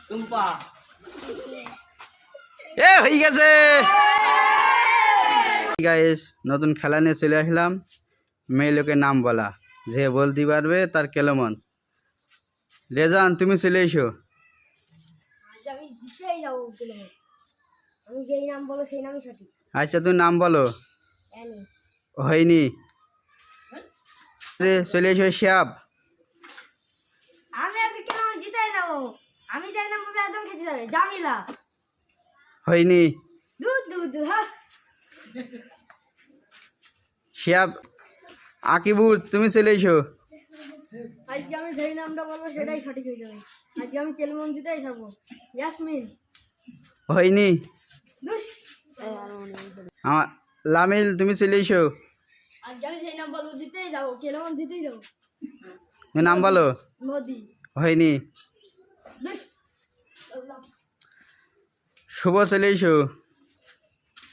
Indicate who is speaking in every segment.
Speaker 1: টুম্পা
Speaker 2: হয়ে গেছে গাইস, নতুন খেলা নিয়ে চলে আসলাম। মেয়ে লোকের নাম বলা, যে বলতে পারবে তার কেলমন। রেজান, তুমি চলে এসো।
Speaker 3: আমি জিতেই যাবো কেলেমন। আমি যেই নাম বলো সেই নামই সঠিক।
Speaker 2: আচ্ছা, তুমি নাম বলো।
Speaker 3: অ্যানি।
Speaker 2: হয়নি। চলে এসো শ্যাব।
Speaker 3: আমি আজকে কেলেমন জিতেই যাবো। আমি যেই নাম বলবো একদম খেতে যাবে। জামিলা।
Speaker 2: হয়নি।
Speaker 3: দূর দূর দূর হ্যাঁ।
Speaker 2: শ্যাব। আকিবুর, তুমি চলে এসো।
Speaker 3: আজকে আমি যেই নামটা বলবো সেটাই সঠিক হয়ে যাবে। আজকে আমি কেলেমন জিতেই যাবো। ইয়াসমিন।
Speaker 2: হয়নি।
Speaker 3: দুস।
Speaker 2: আমার লামিল, তুমি চলে এসো।
Speaker 3: আজকে আমি যেই নাম বলবো জিতেই যাবো। কেলেমন জিতেই যাবো।
Speaker 2: তুমি নাম বলো।
Speaker 3: নদী।
Speaker 2: হয়নি।
Speaker 3: দুস।
Speaker 2: শুভ, চলে এসো।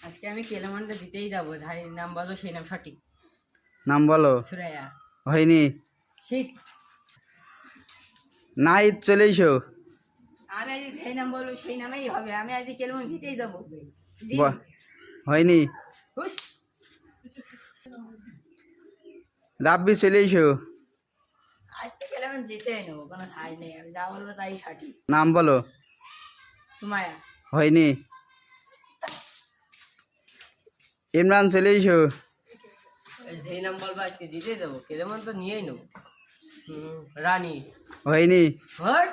Speaker 1: আজকে আমি কেলেমনটা জিতেই যাবো, যার নাম বলো সেই নাম সঠিক।
Speaker 2: নাম বলো।
Speaker 1: সুরাইয়া।
Speaker 2: হয়নি।
Speaker 1: ঠিক।
Speaker 2: নাহিদ, চলে এসো।
Speaker 1: আমি আজ সেই নাম বলবো সেই নামেই হবে। আমি আজ কেলেমন জিতেই যাবো।
Speaker 2: হয়নি।
Speaker 1: হুশ।
Speaker 2: রাব্বি, চলে এসো।
Speaker 1: আজ তো কেলেমন জিতেই নেবো, কোনো ছাড় নেই। আমি যা বলবো তাই সঠিক।
Speaker 2: নাম বলো।
Speaker 1: সুমায়া।
Speaker 2: হয়নি। ইমরান, চলে এসো।
Speaker 1: যেই নাম বলবো আজকে জিতেই যাবো, কেলেমন তো নিয়েই নেবো। রানী।
Speaker 2: হয়নি।
Speaker 1: হট।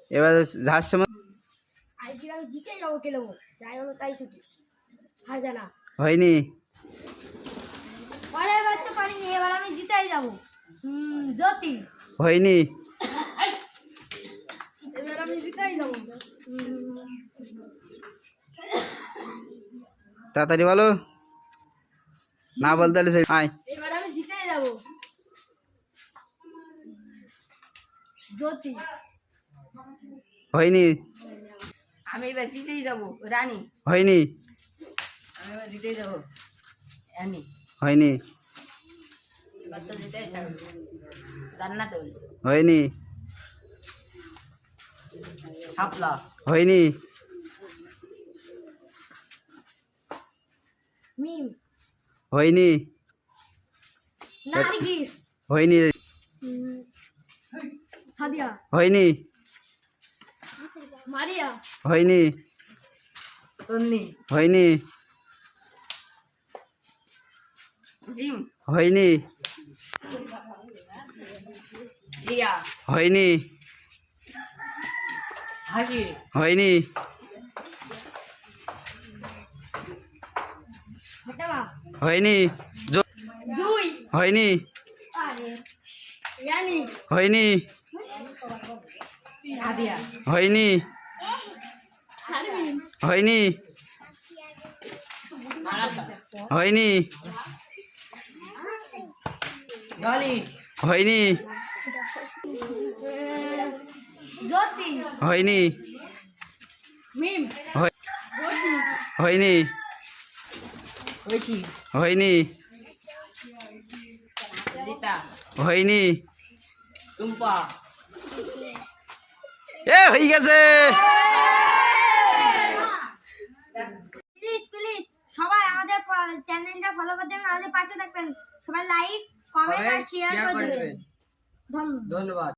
Speaker 2: এবার যার সময়।
Speaker 3: আজকে আমি জিতেই যাবো কেলেমন। যাই হলো তাই সঠিক। হার জানা।
Speaker 2: হয়নি।
Speaker 3: পরে এবার তো পারিনি, এবার আমি জিতেই যাবো। জ্যোতি।
Speaker 2: হয়নি।
Speaker 3: এবার আমি জিতেই যাবো।
Speaker 2: তাড়াতাড়ি বলো। না বলতে হলে আয়।
Speaker 3: এবার আমি জিতেই যাবো। জ্যোতি।
Speaker 2: হয়নি।
Speaker 1: আমি এবার জিতেই যাবো। রানী।
Speaker 2: হয়নি।
Speaker 1: আমি এবার জিতেই যাবো। অ্যানি।
Speaker 2: হয়নি।
Speaker 1: এবার তো জিতেই ছাড়বো। জান্নাতুল।
Speaker 2: হয়নি।
Speaker 1: শাপলা।
Speaker 2: হয়নি।
Speaker 3: মিম।
Speaker 2: হয়নি।
Speaker 3: নার্গিস।
Speaker 2: হয়নি।
Speaker 3: সাদিয়া।
Speaker 2: হয়নি।
Speaker 3: মারিয়া।
Speaker 2: হয়নি।
Speaker 1: তন্নি।
Speaker 2: হয়নি।
Speaker 1: জিম।
Speaker 2: হয়নি।
Speaker 1: রিয়া।
Speaker 2: হয়নি।
Speaker 1: হাসি।
Speaker 2: হয়নি।
Speaker 3: হেটামা।
Speaker 2: হয়নি।
Speaker 3: জুই।
Speaker 2: হয়নি।
Speaker 3: আরে ইয়ানি।
Speaker 2: হয়নি।
Speaker 1: সাদিয়া।
Speaker 2: হয়নি।
Speaker 3: শারমিন।
Speaker 2: হয়নি।
Speaker 1: মারাসা।
Speaker 2: হয়নি।
Speaker 1: ডলি।
Speaker 2: হয়নি।
Speaker 3: জ্যোতি।
Speaker 2: হয়নি।
Speaker 3: মিম।
Speaker 2: হয়-
Speaker 3: রশি।
Speaker 2: হয়নি।
Speaker 1: ঐশী।
Speaker 2: হয়নি।
Speaker 1: রিতা।
Speaker 2: হয়নি।
Speaker 1: টুম্পা।
Speaker 2: হয়ে গেছে।
Speaker 3: প্লিজ প্লিজ সবাই আমাদের চ্যানেলটা ফলো করে দেবেন, আমাদের পাশে থাকবেন। সবাই লাইক কমেন্ট আর শেয়ার করে দেবেন। ধন্যবাদ।
Speaker 1: ধন্যবাদ।